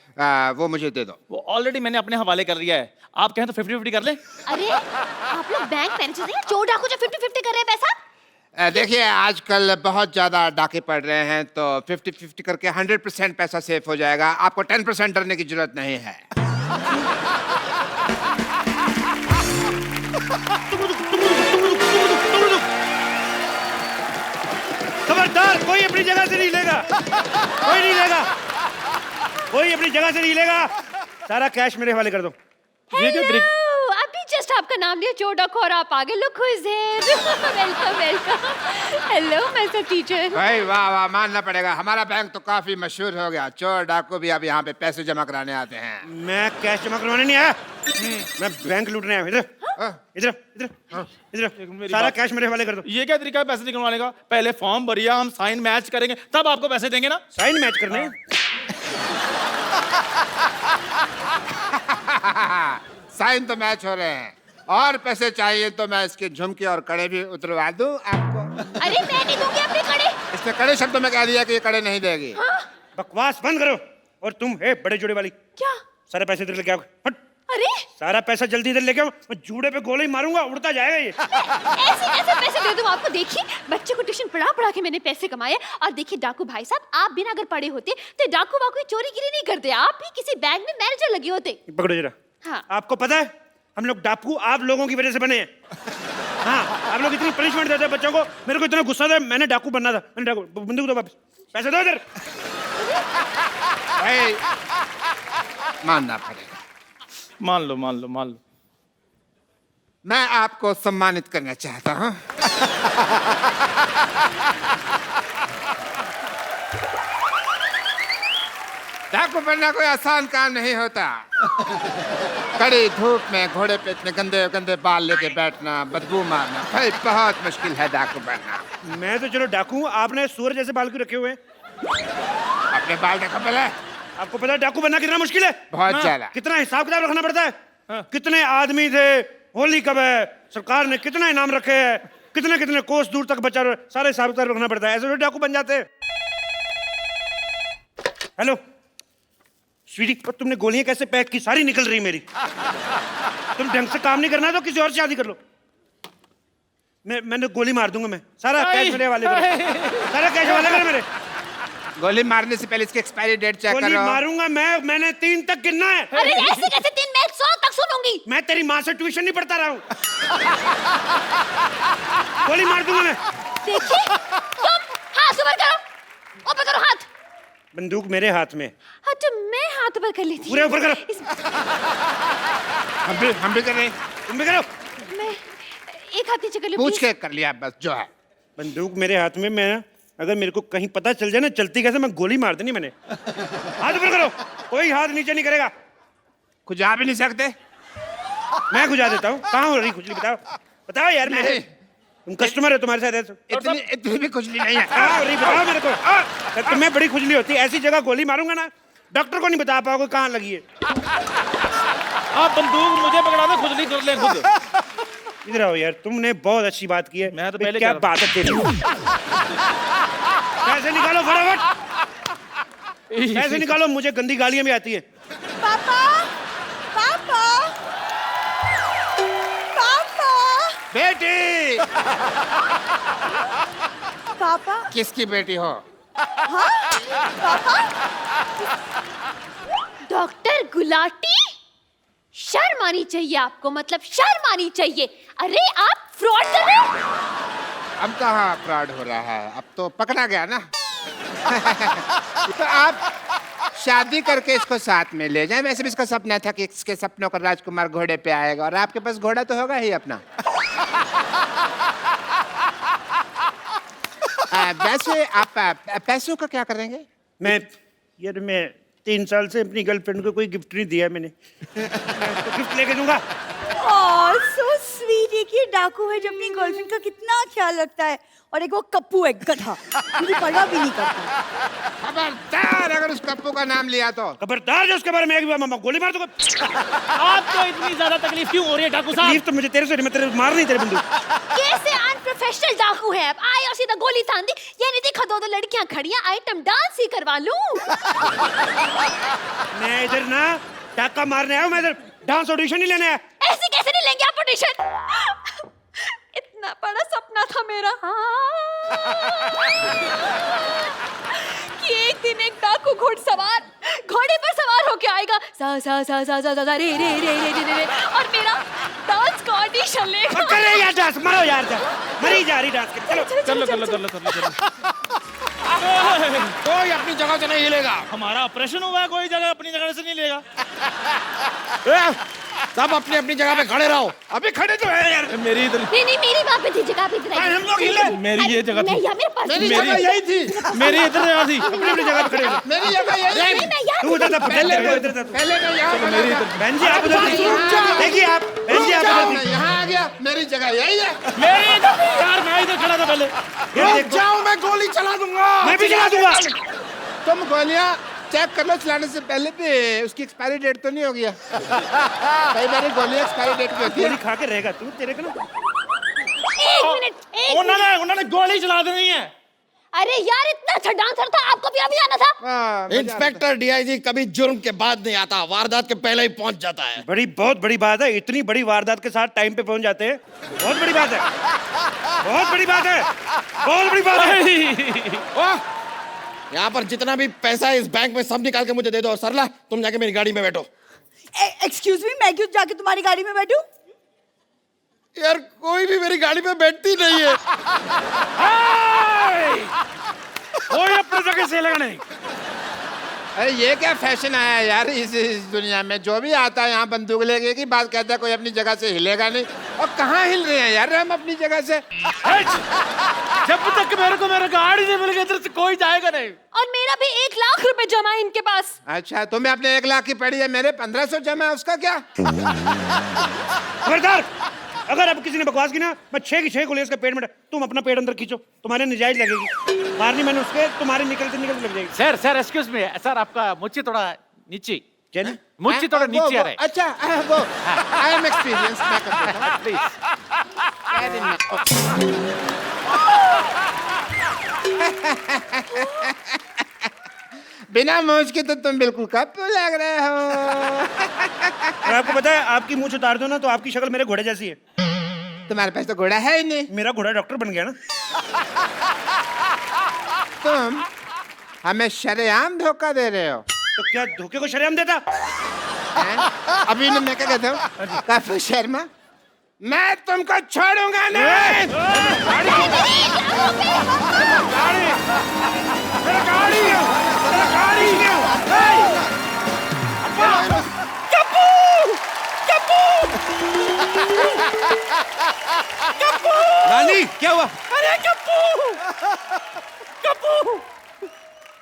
S1: वो मुझे दे दो।
S2: वो ऑलरेडी मैंने अपने हवाले कर दिया है। आप कहें तो 50-50 कर लें?
S4: अरे आप लोग बैंक मैनेजर हैं, चोर डाकू जो 50-50 कर रहे हैं पैसा?
S1: देखिए, आजकल बहुत ज्यादा डाके पड़ रहे हैं, तो 50-50 करके 100% पैसा सेफ हो जाएगा। आपको 10% डरने की जरूरत नहीं है।
S3: खबरदार, कोई अपनी जगह से नहीं लेगा। कोई नहीं लेगा, कोई अपनी जगह से नहीं लेगा। सारा कैश मेरे हवाले कर दो।
S2: ये क्या तरीका?
S4: हेलो, अभी जस्ट आपका नाम लिया चोर डाकू और आप आगे। Look who is here. Welcome welcome. Hello my self teacher.
S1: भाई वाह वाह, मानना पड़ेगा, हमारा बैंक तो काफी मशहूर हो गया। चोर डाकू भी अब यहाँ पे पैसे जमा कराने आते हैं।
S3: मैं कैश जमा करवाने नहीं आया, मैं बैंक लूटने आया हूं। इधर इधर इधर इधर, सारा कैश मेरे हवाले कर दो।
S2: ये क्या तरीका है पैसे निकलवाने का? पहले फॉर्म भरिए, हम साइन मैच करेंगे, तब आपको पैसे देंगे ना।
S3: साइन मैच करने?
S1: साइन तो मैच हो रहे हैं, और पैसे चाहिए तो मैं इसके झुमके और कड़े भी उतरवा दूं आपको।
S4: अरे मैं नहीं दूंगी अपने कड़े।
S1: इसने कड़े शब्दों में कह दिया कि ये कड़े नहीं देगी।
S3: बकवास बंद करो। और तुम है बड़े जोड़े वाली,
S4: क्या?
S3: सारे पैसे इधर लेके आओ। हट,
S4: अरे
S3: सारा पैसा जल्दी इधर लेके आओ। मैं जूड़े पे गोली मारूंगा, उड़ता जाएगा ये।
S4: ऐसे कैसे पैसे दे दूं आपको? देखिए, बच्चे को ट्यूशन पढ़ा पढ़ा के मैंने पैसे कमाए। और देखिए डाकू भाई साहब, आप बिना अगर पढ़े होते तो डाकू वाकू चोरी गिरी नहीं करते। आप भी किसी बैंक में मैनेजर लगे होते।
S3: पकड़ो जरा।
S4: हाँ।
S3: आपको पता है, हम लोग डाकू आप लोगों की वजह से बने हैं। हाँ, आप लोग इतनी पनिशमेंट देते हैं बच्चों को। मेरे को इतना गुस्सा था, मैंने डाकू बनना था। मैंने डाकू, बंदूक दो वापस, पैसे दो इधर।
S1: भाई मानना पड़ेगा।
S2: मान लो मान लो मान लो।
S1: मैं आपको सम्मानित करना चाहता हूं। डाकू बनना कोई आसान काम नहीं होता। कड़ी धूप में घोड़े पे इतने गंदे गंदे बाल लेके बैठना, बदबू मारना, भाई बहुत मुश्किल है डाकू बनना।
S3: मैं तो चलो डाकू हूं, आपने सूअर जैसे बाल क्यों रखे हुए हैं?
S1: अपने बाल देखो पहले।
S3: आपको पता है डाकू बनना कितना मुश्किल है?
S1: बहुत ज्यादा।
S3: कितना हिसाब किताब रखना पड़ता है। कितने आदमी थे, होली कब है, सरकार ने कितना इनाम रखे हैं, कितने कितने कोस दूर तक बचा, सारे हिसाब किताब रखना पड़ता है। ऐसे तो डाकू बन जाते हैं। हेलो स्वीटी, तुमने गोलियां कैसे पैक की? सारी निकल रही मेरी। तुम ढंग से काम नहीं करना तो किसी और से शादी कर लो। मैंने गोली मार दूंगा। मैं सारा कैश मेरे वाले करो, सारा कैश वाले करो मेरे।
S1: गोली मारने से पहले इसकी एक्सपायरी डेट चेक
S3: गोली
S1: करो।
S3: मारूंगा मैंने 3 तक गिनना है।
S4: अरे ऐसे कैसे 3? मैं 100 तक सुनूंगी।
S3: मैं तेरी माँ से ट्यूशन नहीं पढ़ता रहा हूँ। गोली मार दूंगा मैं।
S4: देखिए, तुम हाथ ऊपर करो। ऊपर करो हाथ।
S3: बंदूक मेरे हाथ में।
S4: हाँ तो मैं हाथ ऊपर कर लेती।
S3: पूरे ऊपर करो।
S1: हम भी कर रहे हैं।
S3: तुम भी करो।
S4: मैं एक हाथ नीचे कर लूं
S1: पूछ
S4: प्लीज?
S1: के कर लिया बस जो है।
S3: बंदूक मेरे हाथ में। मैं अगर मेरे को कहीं पता चल जाए ना चलती कैसे, मैं गोली मार देनी मैंने। हाथ ऊपर करो, कोई हाथ नीचे नहीं करेगा।
S1: खुजा भी नहीं सकते।
S3: मैं खुजा देता हूँ। कहाँ हो रही खुजली? बताओ बताओ यार। मेरे तुम कस्टमर है, तुम्हारे साथ ऐसे
S1: इतनी भी खुजली नहीं है।
S3: कहाँ हो रही बताओ मेरे को। तुम्हें बड़ी खुजली होती है, ऐसी जगह गोली मारूंगा ना, डॉक्टर को नहीं बता पाओगे कहाँ लगी है।
S2: आप बंदूक मुझे पकड़ा दो, खुजली कर ले खुद।
S3: इधर आओ यार, तुमने बहुत अच्छी बात की है।
S2: मैं तो पहले
S3: क्या
S2: कह रहा
S3: बात है तेरी। पैसे निकालो फटाफट। पैसे निकालो, मुझे गंदी गालियां भी आती है।
S5: पापा पापा पापा
S1: बेटी
S5: पापा
S1: किसकी बेटी हो?
S4: डॉक्टर गुलाटी, शर्म आनी चाहिए आपको, मतलब शर्म आनी चाहिए। अरे आप फ्रॉड कर रहे हो।
S1: अब कहाँ फ्रॉड हो रहा है, अब तो पकड़ा गया ना। तो आप शादी करके इसको साथ में ले जाएं। वैसे भी इसका सपना था कि इसके सपनों का राजकुमार घोड़े पे आएगा, और आपके पास घोड़ा तो होगा ही अपना। वैसे आप पैसों का क्या करेंगे?
S3: मैं 3 साल से अपनी गर्लफ्रेंड को कोई गिफ्ट नहीं दिया मैंने। तो गिफ्ट लेके दूंगा।
S5: ओह सो स्वीट। एक ये डाकू है जो अपनी गर्लफ्रेंड का कितना ख्याल रखता है, और एक वो कप्पू है गधा, मुझे परवाह भी नहीं करता।
S1: खबरदार अगर उस कप्पू का नाम लिया तो।
S3: खबरदार जो उसके बारे में एक भी मामा गोली मार दूंगा।
S2: आपको इतनी ज्यादा तकलीफ क्यों हो रही है डाकू साहब?
S3: तकलीफ तो मुझे तेरे से नहीं, मैं तेरे मार नहीं तेरे बंदूक।
S4: कैसे अनप्रोफेशनल डाकू है आप? आए और सीधा गोली तान दी। ये नहीं देखा दो लड़कियां खड़ी हैं, आइटम डांस ही करवा लूं।
S3: मैं इधर ना डाका मारने आया हूं, मैं इधर डांस ऑडिशन नहीं लेने आया।
S4: ऐसे कैसे नहीं लेंगे आप ऑडिशन? इतना बड़ा सपना था मेरा कि एक दिन एक डाकू घुड़सवार घोड़े पर सवार होके आएगा, सा सा सा सा सा सा रे रे रे रे रे रे, और मेरा डांस का ऑडिशन लेगा।
S3: करे यार डांस, मारो यार डांस, मरी जा रही डांस के। चलो
S2: चलो।
S1: कोई अपनी जगह से नहीं हिलेगा।
S2: हमारा ऑपरेशन हुआ है, कोई जगह अपनी जगह से नहीं लेगा।
S1: सब अपनी अपनी जगह पे खड़े रहो। अभी खड़े तो है यार।
S2: मेरी इधर
S4: नहीं मेरी वहाँ पे थी जगह पे इधर।
S1: हम लोग हिले।
S2: मेरी ये जगह थी।
S4: नहीं यार मेरे पास
S1: मेरी जगह यही थी।
S2: मेरी इधर यहाँ थी।
S3: अपनी अपनी जगह पे खड़े हो।
S1: मेरी जगह यही थी।
S4: मैं यार
S3: तू उधर था,
S1: पहले
S3: इधर था।
S1: पहले मैं यहाँ खड़ा
S2: मेरी
S1: था।
S2: इधर।
S3: बहन जी आप उधर थी। देखिए आप, बहन जी आप उधर
S1: मैं
S3: थी।
S1: यहाँ आ गया, मेरी जगह यही है।
S2: मेरी इधर यार, मैं इधर खड़ा था पहले।
S3: ये देखो,
S1: जाओ, मैं गोली चला दूंगा।
S3: मैं भी चला दूंगा।
S1: तुम गोलियां चेक कर लो चलाने से पहले भी, उसकी एक्सपायरी डेट तो नहीं हो गया? कई बार गोलियां एक्सपायरी डेट पे होती है।
S3: गोली खा के रहेगा तू, तेरे को ना।
S4: एक मिनट।
S2: उन्होंने गोली चला देनी है।
S4: अरे यार इतना अच्छा डांसर था, आपको भी अभी आना था।
S1: हाँ, मजा
S6: इंस्पेक्टर डीआईजी कभी जुर्म के बाद नहीं आता, वारदात के पहले ही पहुंच जाता है।
S3: बहुत बड़ी बात है, इतनी बड़ी वारदात के साथ टाइम पे पहुंच जाते हैं। बहुत बड़ी बात है, बहुत बड़ी बात है, बहुत बड़ी बात है।
S6: यहाँ पर जितना भी पैसा है इस बैंक में सब निकाल के मुझे दे दो। सरला तुम जाके मेरी गाड़ी में बैठो।
S5: एक्सक्यूज मी, मैं क्यों जाके तुम्हारी गाड़ी में बैठूं?
S6: यार कोई भी मेरी गाड़ी में बैठती नहीं है।
S2: कोई अपने जगह से लगा नहीं।
S1: अरे ये क्या फैशन आया यार इस दुनिया में? जो भी आता है यहाँ बंदूक लेके की बात कहता है, कोई अपनी जगह से हिलेगा नहीं। और कहाँ हिल रहे हैं यार हम अपनी जगह से?
S2: जब तक मेरे को मेरा गाड़ी नहीं मिल गई इधर से कोई जाएगा नहीं।
S4: और मेरा भी 1 लाख रुपए जमा है इनके पास।
S1: अच्छा, तुम्हें अपने 1 लाख की पड़ी है, मेरे 1500 जमा है, उसका क्या?
S3: खबरदार, अगर अब किसी ने बकवास की ना, मैं 6 की 6 गोली इसका पेट में। तुम अपना पेट अंदर खींचो, तुम्हारे नजायज लगेगी। मारनी मैंने उसके, तुम्हारे निकलते निकलते लग जाएगी।
S2: सर एक्सक्यूज मी सर, आपका मुझे थोड़ा नीचे,
S3: क्या नहीं?
S2: मुझे थोड़ा नीचे आ रहा है।
S1: अच्छा वो आई एम एक्सपीरियंस, मैं कर देता हूँ प्लीज। बिना मौज के तो तुम बिल्कुल कप्पू लग रहे हो।
S3: और आपको पता है, आपकी मूंछ उतार दो ना तो आपकी शक्ल मेरे घोड़े जैसी है।
S1: तुम्हारे पास तो घोड़ा है ही नहीं।
S3: मेरा घोड़ा डॉक्टर बन गया ना।
S1: तुम हमें शरेआम धोखा दे रहे हो।
S3: तो क्या धोखे को शरेआम देता?
S1: हैं? अभी ने मैं क्या कहता हूँ, कप्पू शर्मा, मैं तुमको छोड़ूंगा नहीं।
S3: नानी क्या हुआ? अरे कप्पू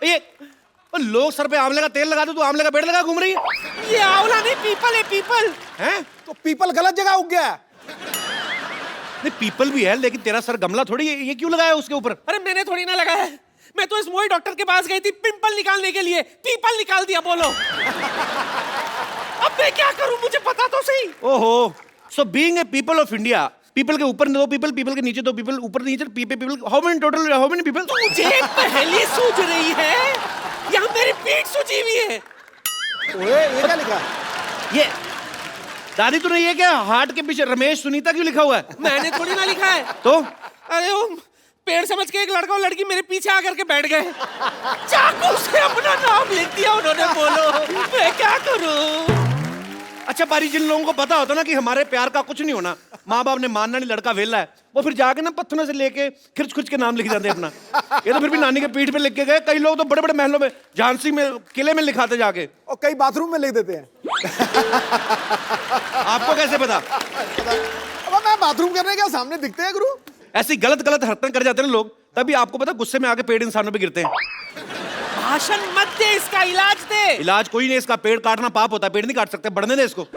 S3: ये लोग सर पे आंवले का तेल लगा दो, तू आंवले का पेड़ लगा घूम रही है।
S6: ये आंवला नहीं, पीपल है, पीपल
S3: हैं?
S6: तो पीपल गलत जगह उग गया।
S3: नहीं पीपल भी है, लेकिन तेरा सर गमला थोड़ी है, ये क्यों लगाया उसके ऊपर?
S6: अरे मैंने थोड़ी ना लगाया है, मैं तो इस मोई डॉक्टर के पास गई थी पिंपल निकालने के लिए, पीपल निकाल दिया। बोलो अब मैं क्या करूं, मुझे पता तो सही।
S3: ओहो, so being a people of India, people के ऊपर 2 पीपल, पीपल के नीचे 2 पीपल, ऊपर नीचे पीपल, हाउ मेनी पीपल?
S6: मुझे पहले सूझ रही है यहाँ मेरी पीठ सूजी हुई है।
S7: ओए ये क्या लिखा?
S3: ये दादी तूने ये क्या हार्ट के पीछे रमेश सुनीता क्यों लिखा हुआ है?
S6: मैंने थोड़ी ना लिखा है।
S3: तो
S6: अरे वो पेड़ समझ के एक लड़का और लड़की मेरे पीछे आकर के बैठ गए, चाकू से अपना नाम लिख दिया उन्होंने। बोलो मैं क्या करूं?
S3: अच्छा पारी, जिन लोगों को पता होता ना कि हमारे प्यार का कुछ नहीं होना, माँ बाप ने मानना नहीं, लड़का वेला है, वो फिर जाके ना पत्थरों से लेके खिर्च खुच के नाम लिख जाते हैं अपना। ये तो फिर भी नानी के पीठ पे लिख के गए। कई लोग तो बड़े बड़े महलों में, झांसी में, किले में लिखाते जाके।
S7: और कई बाथरूम में लिख देते हैं।
S3: आपको कैसे पता?
S7: अब मैं बाथरूम करने क्या सामने दिखते हैं गुरु?
S3: ऐसी गलत गलत हरकतें कर जाते हैं ना लोग, तभी आपको पता गुस्से में आके पेड़ इंसानों पे गिरते हैं।
S6: भाषण मत दे, इसका इलाज दे।
S3: इलाज कोई नहीं, इसका पेड़ काटना पाप होता है, पेड़ नहीं काट सकते, बढ़ने दे इसको।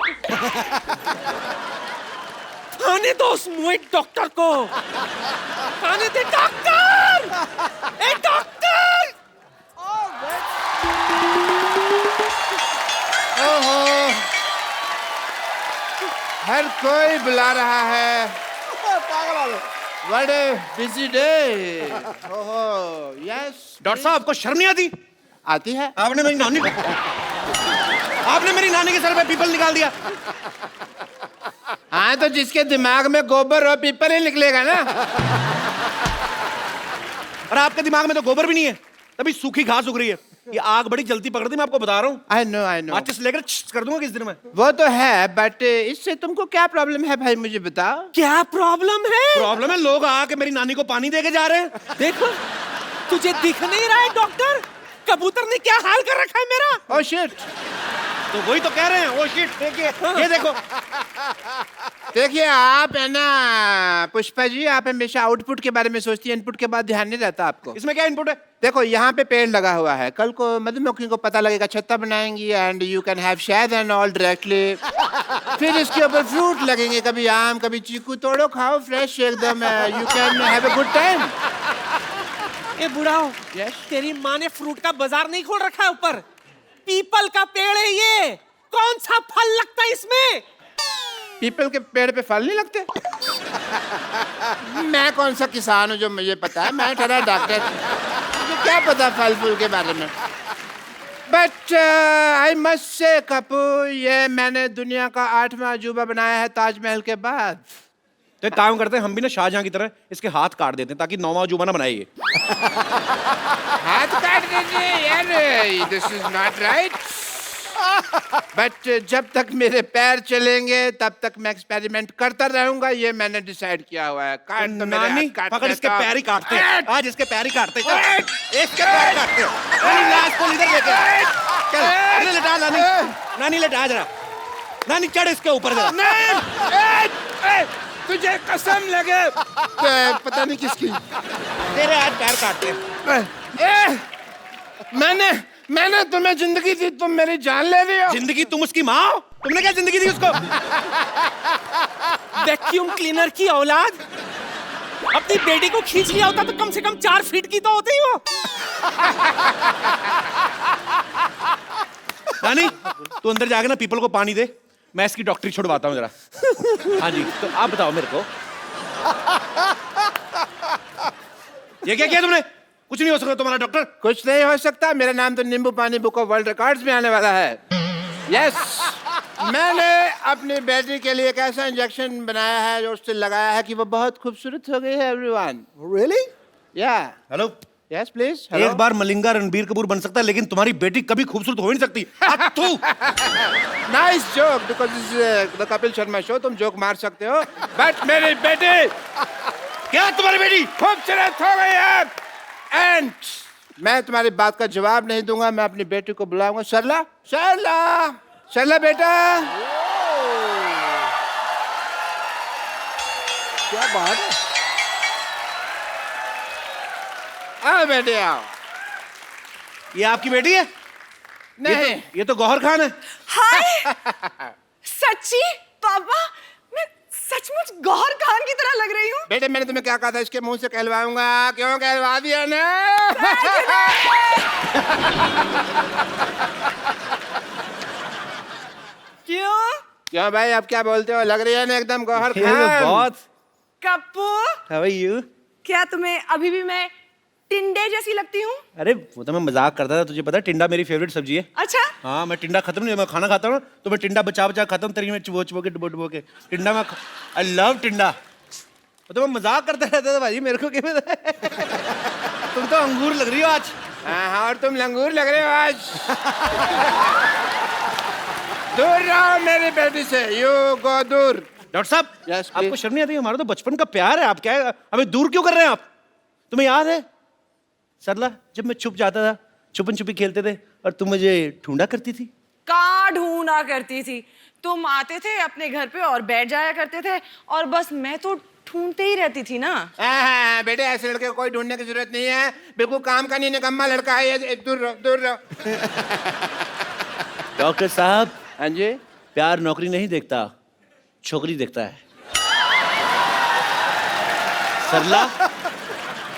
S6: आने दो उस मोहित डॉक्टर को, आने दे। डॉक्टर, ए डॉक्टर।
S1: ओहो, हर कोई बुला रहा है।
S7: पागल वाले।
S1: What a busy day. ओहो, yes.
S3: डॉक्टर साहब आपको शर्म नहीं आती?
S1: आती है।
S3: आपने मेरी नानी के सर पे पीपल निकाल दिया।
S1: हाँ तो जिसके दिमाग में गोबर और पीपल ही निकलेगा ना।
S3: और आपके दिमाग में तो गोबर भी नहीं है, तभी सूखी घास उग रही है। ये आग बड़ी जल्दी पकड़ती, मैं आपको बता रहा हूँ।
S1: I know.
S3: माचिस लेकर कर दूंगा किस दिन में।
S1: वो तो है, बट इससे तुमको क्या प्रॉब्लम है भाई, मुझे बताओ।
S6: क्या प्रॉब्लम है?
S3: प्रॉब्लम है लोग आके मेरी नानी को पानी दे के जा रहे हैं।
S6: देखो, तुझे दिख नहीं रहा है डॉक्टर? कबूतर ने क्या हाल कर रखा है मेरा?
S1: Oh shit.
S3: तो वही तो कह रहे हैं। ओ शिट, देखिए ये देखो।
S1: देखिए आप है ना पुष्पा जी, आप हमेशा आउटपुट के बारे में सोचती है, इनपुट के बाद ध्यान नहीं रहता आपको।
S3: इसमें क्या इनपुट है?
S1: देखो यहाँ पे पेड़ लगा हुआ है, कल को मधुमक्खी को पता लगेगा, छत्ता बनाएंगी एंड यू कैन हैव शहद एंड ऑल डायरेक्टली। फिर इसके ऊपर फ्रूट लगेंगे, कभी आम कभी चीकू, तोड़ो खाओ फ्रेश एकदम, you can have a good time.
S6: ए बुढ़ाओ,
S1: Yes?
S6: तेरी माँ ने फ्रूट का बाजार नहीं खोल रखा है ऊपर? पीपल का पेड़ है ये, कौन सा फल लगता है इसमें?
S1: पीपल के पेड़ पे फल नहीं लगते? मैं कौन सा किसान हूँ जो मुझे पता है, मैं ठहरा डॉक्टर, मुझे क्या पता फल फूल के बारे में। बट आई मस्ट से कपू, ये मैंने दुनिया का 8वां अजूबा बनाया है ताजमहल के बाद।
S3: तो एक काम करते हैं, हम भी ना शाहजहां की तरह इसके हाथ काट देते हैं ताकि 9वां अजूबा ना बनाए ये।
S1: हाथ काट दीजिए यार, this is not right. But जब तक मेरे पैर चलेंगे तब तक मैं एक्सपेरिमेंट करता रहूंगा, ये मैंने डिसाइड किया हुआ है। काट तो मेरे
S3: नानी
S1: हाथ काट
S3: पकड़, इसके
S1: देता।
S3: पैर ही काटते हैं आज, इसके पैर ही काटते हैं। चल, इसके पैर काटते हैं। नानी लाश को इधर लेके आ। चल इधर लेटा नानी, नानी लेटा जरा, नानी चढ़ इसके ऊपर जरा।
S1: तुझे कसम लगे पता नहीं किसकी,
S3: तेरे हाथ पैर काटते हैं।
S1: मैंने तुम्हें जिंदगी दी, तुम मेरी जान ले रही हो।
S3: जिंदगी? तुम उसकी माँ हो? तुमने क्या जिंदगी दी उसको?
S6: वैक्यूम क्लीनर की औलाद, अपनी बेटी को खींच लिया होता तो कम से कम 4 फीट की तो होती ही वो।
S3: नानी तू अंदर जाके ना पीपल को पानी दे, मैं इसकी डॉक्टरी छुड़वाता हूँ जरा। हाँ जी, तो आप बताओ मेरे को, ये क्या किया तुमने? कुछ नहीं हो सकता तुम्हारा डॉक्टर।
S1: कुछ नहीं हो सकता, मेरा नाम तो नींबू पानी बुक ऑफ वर्ल्ड रिकॉर्ड्स में आने वाला है। यस, मैंने अपनी बेटी के लिए एक ऐसा इंजेक्शन बनाया है जो उससे लगाया है कि वो बहुत खूबसूरत हो गई है। Everyone
S7: Really?
S1: या
S3: हेलो,
S1: यस प्लीज।
S3: एक बार मलिंगा रणबीर कपूर बन सकता है, लेकिन तुम्हारी बेटी कभी खूबसूरत हो ही नहीं सकती। तू
S1: nice joke, because this is the Kapil Sharma show, तुम जोक मार सकते हो, बट मेरी बेटी,
S3: क्या तुम्हारी बेटी
S1: खूबसूरत हो गई है एंड मैं तुम्हारी बात का जवाब नहीं दूंगा। मैं अपनी बेटी को बुलाऊंगा। सरला, सरला, सरला बेटा।
S7: क्या बात है?
S1: आओ बेटे आओ।
S3: ये आपकी बेटी है?
S1: नहीं,
S3: ये तो गौहर खान है।
S8: हाय सच्ची पापा, मैं सचमुच गौहर खान की तरह लग रही हूँ।
S1: बेटे मैंने तुम्हें क्या कहा था, इसके मुंह से कहलवाऊंगा। क्यों कहलवा दिया ना?
S8: क्यों?
S1: क्यों भाई, अब क्या बोलते हो? लग रही है ना एकदम गौहर खान।
S3: बहुत।
S8: Kappu,
S3: How are you?
S8: क्या तुम्हें अभी भी मैं टिंडे जैसी लगती हूँ?
S3: अरे वो तो मैं मजाक करता था, तुझे पता है टिंडा मेरी फेवरेट सब्जी है।
S8: अच्छा।
S3: हाँ, मैं टिंडा खत्म नहीं, मैं खाना खाता हूँ तो मैं टिंडा बचा बचा खाता हूँ, तरी में चुबो चुबो के डुबो डुबो के टिंडा में। आई लव टिंडा। वो तो मैं मजाक करता रहता था भाई, मेरे को क्या पता है। तुम तो अंगूर लग रही हो आज।
S1: हाँ, और तुम लंगूर लग रहे हो आज। दूर रहो मेरी बेटी से, यू गो दूर।
S3: डॉक्टर साहब,
S1: Yes,
S3: आपको
S1: please.
S3: शर्म नहीं आती? हमारा तो बचपन का प्यार है, आप क्या हमें दूर क्यों कर रहे हैं आप? तुम्हें याद है सरला, जब मैं छुप जाता था, छुपन छुपी खेलते थे और तुम मुझे ढूंढा करती थी?
S8: कहाँ ढूंढा करती थी? तुम आते थे अपने घर पे और बैठ जाया करते थे, और बस मैं तो ढूंढते ही रहती थी ना।
S1: हाँ, बेटे ऐसे लड़के को कोई ढूंढने की जरूरत नहीं है, बिल्कुल काम का नहीं, निकम्मा लड़का है ये। दूर रहो, दूर रहो।
S3: डॉक्टर साहब,
S1: हाँ जी।
S3: प्यार नौकरी नहीं देखता, छोकरी देखता है। सरला,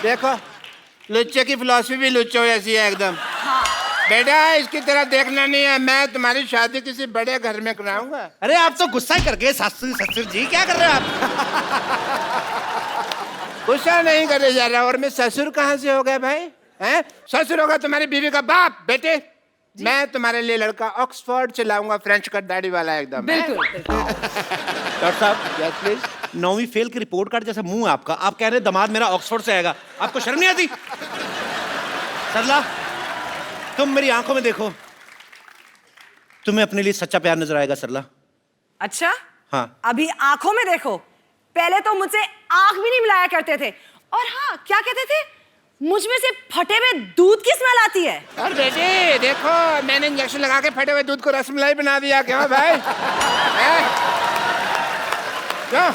S1: देखो, लुच्चे की फिलॉसफी भी लुच्चों जैसी है एकदम। बेटा इसकी तरह देखना नहीं है, मैं तुम्हारी शादी किसी बड़े घर में कराऊंगा।
S3: अरे आप तो गुस्सा ही कर गए ससुर ससुर जी, क्या कर रहे हैं आप?
S1: गुस्सा नहीं करे जा रहा, और मैं ससुर कहाँ से हो गया भाई? हैं? ससुर होगा तुम्हारी बीवी का बाप। बेटे मैं तुम्हारे लिए लड़का ऑक्सफोर्ड से लाऊंगा, फ्रेंच कट दाढ़ी वाला एकदम।
S8: बिल्कुल।
S3: डॉक्टर साहब,
S1: यस प्लीज।
S3: 9वीं फेल की रिपोर्ट कार्ड जैसा मुंह है आपका, आप कह रहे हैं दामाद मेरा ऑक्सफोर्ड से आएगा, आपको शर्म नहीं आती? सरला, तुम मेरी आंखों में देखो, तुम्हें अपने लिए सच्चा प्यार नजर आएगा सरला।
S8: अच्छा,
S3: हाँ।
S8: अभी आंखों में देखो, पहले तो मुझसे आंख भी नहीं मिलाया करते थे, और हाँ क्या कहते थे, मुझ में से फटे हुए दूध की स्मेल आती है।
S1: और बेटे देखो, मैंने इंजेक्शन लगा के फटे हुए दूध को रसमलाई बना दिया। क्यों भाई? क्यों?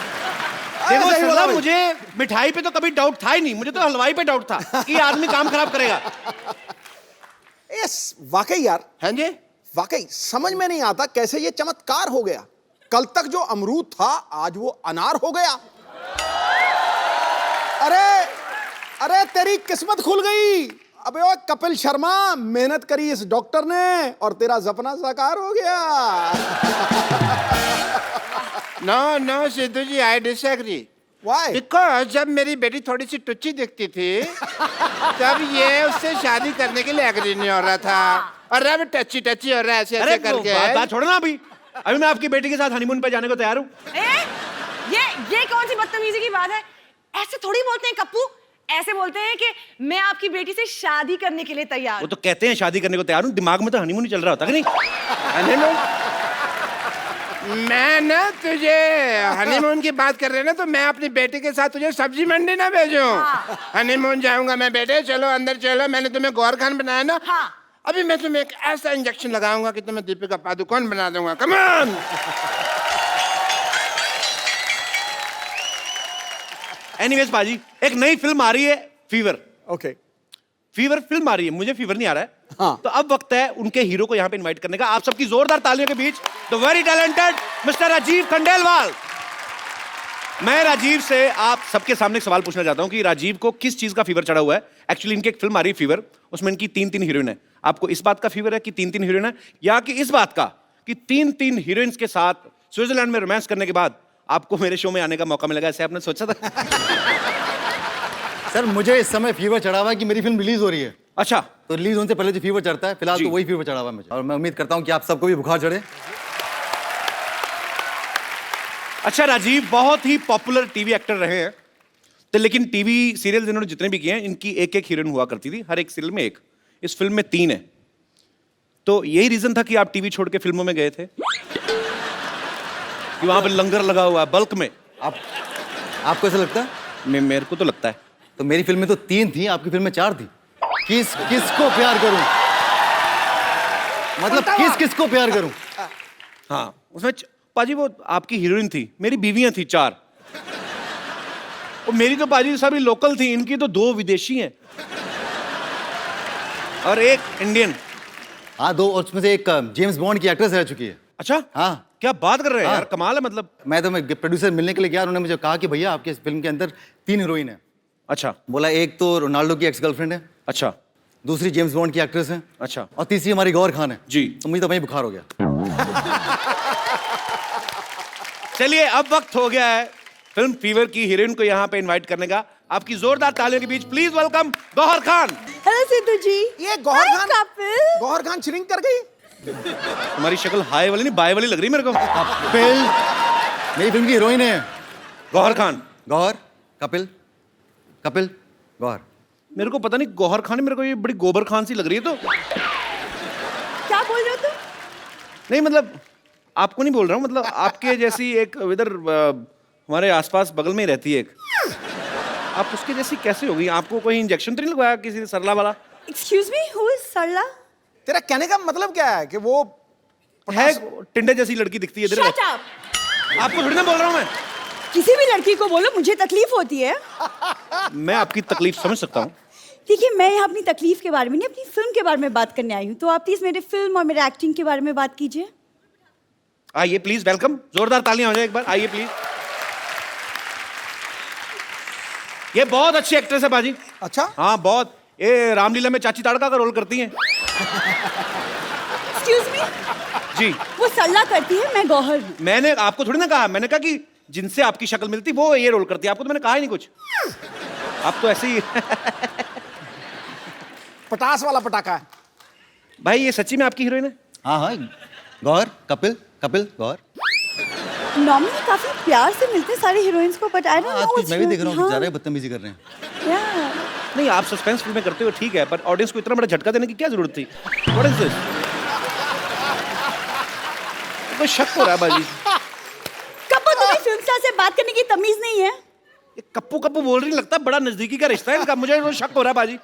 S3: देखो
S7: सही
S3: सरला,
S7: बोला भाई।
S3: मुझे मिठाई पे तो कभी डाउट था ही नहीं, मुझे तो हलवाई पे डाउट था कि ये आदमी काम खराब करेगा।
S7: यस, वाकई यार,
S1: हाँ जी।
S7: वाकई समझ में नहीं आता कैसे ये चमत्कार हो गया। कल तक जो अमरूद था आज वो अनार हो गया। अरे तेरी किस्मत खुल गई। अबे ओ कपिल शर्मा, मेहनत करी इस डॉक्टर ने और तेरा सपना साकार हो गया।
S1: No Sidhu ji, I disagree.
S7: Why?
S1: Because जब मेरी बेटी थोड़ी सी टुच्ची दिखती थी तब ये उससे शादी करने के लिए एग्री नहीं हो रहा था, और अब टच्ची टच्ची हो रहा है ऐसे ऐसे करके।
S3: बात छोड़ो ना, अभी मैं आपकी बेटी के साथ हनीमून पे जाने को तैयार हूँ।
S8: ये कौन सी बदतमीजी की बात है? ऐसे थोड़ी बोलते हैं कप्पू, ऐसे बोलते हैं कि मैं आपकी बेटी से शादी करने के लिए तैयार
S3: वो
S8: हूं।
S3: तो कहते हैं शादी करने को तैयार हूँ, दिमाग में तो हनीमून ही चल रहा होता है कि नहीं?
S1: हनीमून? मैं ना तुझे हनीमून की बात कर रहे हैं ना, तो मैं अपनी बेटी के साथ तुझे सब्जी मंडी ना भेजूं। हनीमून जाऊंगा मैं। बेटे चलो अंदर चलो, मैंने तुम्हें गौर खान बनाया ना।
S8: हाँ।
S1: अभी मैं तुम्हें एक ऐसा इंजेक्शन लगाऊंगा कि तुम्हें दीपिका पादुकोण बना दूंगा। Come on.
S3: एनीवेज बाजी, एक नई फिल्म आ रही है, फीवर।
S7: ओके।
S3: फीवर फिल्म आ रही है, मुझे फीवर नहीं आ रहा है।
S7: हाँ।
S3: तो अब वक्त है उनके हीरो को यहाँ पे इनवाइट करने का। आप सबकी जोरदार तालियों के बीच the very talented mister Rajiv Khandelwal. मैं राजीव से आप सबके सामने एक सवाल पूछना चाहता हूँ कि राजीव को किस चीज का फीवर चढ़ा हुआ है। एक्चुअली इनकी एक फिल्म आ रही है फीवर, उसमें इनकी 3 हीरोइन है। आपको इस बात का फीवर है कि 3 हीरोइन है, या कि इस बात का कि 3 हीरोइंस के साथ स्विट्जरलैंड में रोमांस करने के बाद आपको मेरे शो में आने का मौका मिलेगा, ऐसे आपने सोचा था?
S9: सर मुझे इस समय फीवर चढ़ा हुआ है कि मेरी फिल्म रिलीज हो रही है,
S3: अच्छा,
S9: तो रिलीज होने से पहले जो फीवर चढ़ता है, फिलहाल
S3: जी।
S9: तो वही फीवर चढ़ा हुआ है मुझे, और मैं उम्मीद करता हूं कि आप सबको भी बुखार चढ़े।
S3: अच्छा राजीव बहुत ही पॉपुलर टीवी एक्टर रहे हैं, तो लेकिन टीवी सीरियल इन्होंने जितने भी किए हैं, इनकी एक एक हीरोइन हुआ करती थी, हर एक सीरियल में एक। इस फिल्म में 3 है, तो यही रीजन था कि आप टीवी छोड़ के फिल्मों में गए थे कि वहां पर लंगर लगा हुआ है बल्क में।
S9: आपको ऐसा लगता है?
S3: मेरे को तो लगता है।
S9: तो मेरी फिल्म में तो 3 थी, आपकी फिल्म में 4 थी। किसको प्यार करूं? मतलब किसको प्यार करूं?
S3: हाँ, उसमें पाजी वो आपकी हीरोइन थी, मेरी बीवियां थी 4, और मेरी तो पाजी सभी लोकल थी, इनकी तो 2 विदेशी हैं और एक इंडियन।
S9: हाँ 2, और उसमें से एक जेम्स बॉन्ड की एक्ट्रेस रह चुकी है।
S3: अच्छा,
S9: हाँ।
S3: क्या बात कर रहे हैं
S9: हाँ।
S3: यार, कमाल है। मतलब
S9: मैं प्रोड्यूसर मिलने के लिए गया, उन्होंने मुझे कहा कि भैया आपके फिल्म के अंदर 3 हीरोइन है।
S3: अच्छा
S9: बोला एक तो रोनाल्डो की एक्स गर्लफ्रेंड है,
S3: अच्छा
S9: दूसरी जेम्स बॉन्ड की एक्ट्रेस है,
S3: अच्छा
S9: और तीसरी हमारी गौर खान है।
S3: जी।
S9: तो मुझे तो वहीं बुखार हो गया।
S3: चलिए अब वक्त हो गया है फिल्म फीवर की हीरोइन को यहाँ पे इनवाइट करने का। आपकी जोरदार तालियों के बीच please welcome Gauhar Khan.
S5: Hello Sidhu ji.
S7: ये Gauhar
S5: Hi,
S7: Khan
S5: couple.
S7: Gauhar Khan shrink कर गई।
S3: तुम्हारी शक्ल हाई वाली नहीं बाय वाली लग रही मेरे को।
S9: कपिल मेरी फिल्म की हीरोइन है।
S3: गौहर खान।
S9: गौहर कपिल कपिल गौहर।
S3: मेरे को पता नहीं गौहर खान मेरे को ये बड़ी गोबर खान सी लग रही है। तो
S5: क्या बोल रहे हो तुम?
S3: नहीं मतलब आपको नहीं बोल रहा हूँ, मतलब आपके जैसी एक इधर हमारे आसपास बगल में ही रहती है एक, आप उसके जैसी कैसे हो गई? आपको कोई इंजेक्शन तो नहीं लगवाया किसी ने सरला वाला?
S5: Excuse me, who is सरला?
S7: तेरा कहने का मतलब क्या है कि वो
S3: है टिंडे जैसी लड़की दिखती है इधर।
S5: Shut up.
S3: आपको थोड़ी ना बोल रहा हूँ मैं।
S5: किसी भी लड़की को बोलो, मुझे तकलीफ होती है।
S3: मैं आपकी तकलीफ समझ सकता हूँ।
S5: देखिए, मैं यहाँ अपनी तकलीफ के बारे में नहीं, अपनी फिल्म के बारे में बात करने आई हूँ। तो आप प्लीज मेरे फिल्म और मेरे एक्टिंग के बारे में बात कीजिए।
S3: आइए प्लीज, वेलकम। जोरदार तालियां हो जाए एक बार, आइए प्लीज। ये बहुत अच्छी एक्ट्रेस है बाजी।
S7: अच्छा
S3: हाँ बहुत, ये रामलीला में चाची ताड़का का रोल करती हैं।
S5: Excuse me,
S3: जी
S5: वो सरला करती है, मैं गौहर हूँ।
S3: मैंने आपको थोड़ी ना कहा, मैंने कहा कि जिनसे आपकी शक्ल मिलती वो ये रोल करती है। आपको तो मैंने कहा ही नहीं कुछ, आप तो ऐसे ही
S7: पटास वाला पटाखा है।
S3: भाई ये सच्ची में आपकी हीरोइन है?
S9: हाँ हाँ गौहर कपिल कपिल गौहर।
S5: नॉर्मली काफी प्यार से मिलते हैं सारे हीरोइंस को, बट आई डोंट नो
S9: आजकल मैं भी देख रहा हूँ ज़्यादा बदतमीजी कर रहे हैं।
S3: नहीं आप सस्पेंस फिल्में करते हो ठीक है, पर ऑडियंस को इतना बड़ा झटका देने की क्या जरूरत थी? What is this? कोई शक हो रहा है बाजी।
S5: कब तुम्हें फिल्म स्टार से बात करने की तमीज नहीं है?
S3: ये कप्पू कप्पू बोल रही, लगता है बड़ा नजदीकी का रिश्ता है इनका, मुझे वो शक हो रहा है बाजी।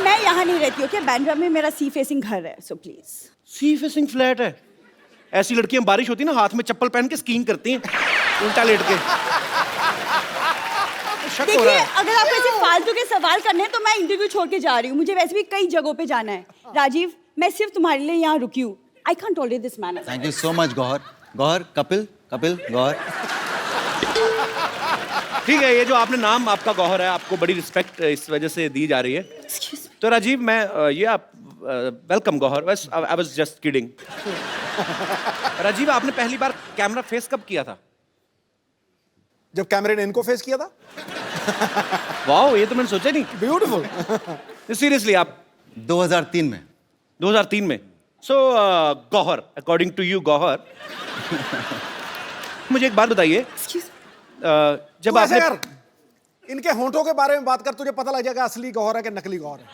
S5: मैं यहाँ नहीं रहती, ओके? बांद्रा में मेरा सी फेसिंग घर है, so please.
S3: Sea facing flat है? ऐसी लड़कियां बारिश होती ना हाथ में चप्पल पहन के स्कीइंग करती हैं उल्टा लेट के। शक हो
S5: देखिए,
S3: रहा है।
S5: अगर आपको ऐसे फालतू के सवाल करने हैं तो मैं इंटरव्यू छोड़ के जा रही हूँ। मुझे वैसे भी कई जगहों पे जाना है। राजीव, मैं सिर्फ तुम्हारे लिए यहाँ रुकी हूँ। I can't tolerate this man.
S9: Thank you so much Gauhar. Gauhar Kapil Kapil Gauhar.
S3: ठीक है, ये जो आपने नाम आपका गौहर है, आपको बड़ी रिस्पेक्ट इस वजह से दी जा रही है। तो राजीव मैं ये आप वेलकम गौहर, बस I was just kidding. Rajeev आपने पहली बार कैमरा फेस कब किया था?
S7: जब कैमरे ने इनको फेस किया था।
S3: वाओ, ये तो मैंने सोचा नहीं।
S7: ब्यूटीफुल।
S3: सीरियसली आप
S9: 2003 में।
S3: 2003 में। So Gauhar, according to you Gauhar, मुझे एक बात बताइए, जब
S7: तू ऐसे
S3: आपने
S7: कर, इनके होंठों के बारे में बात कर, तुझे पता लग जाएगा असली गौहर है कि नकली गौहर है।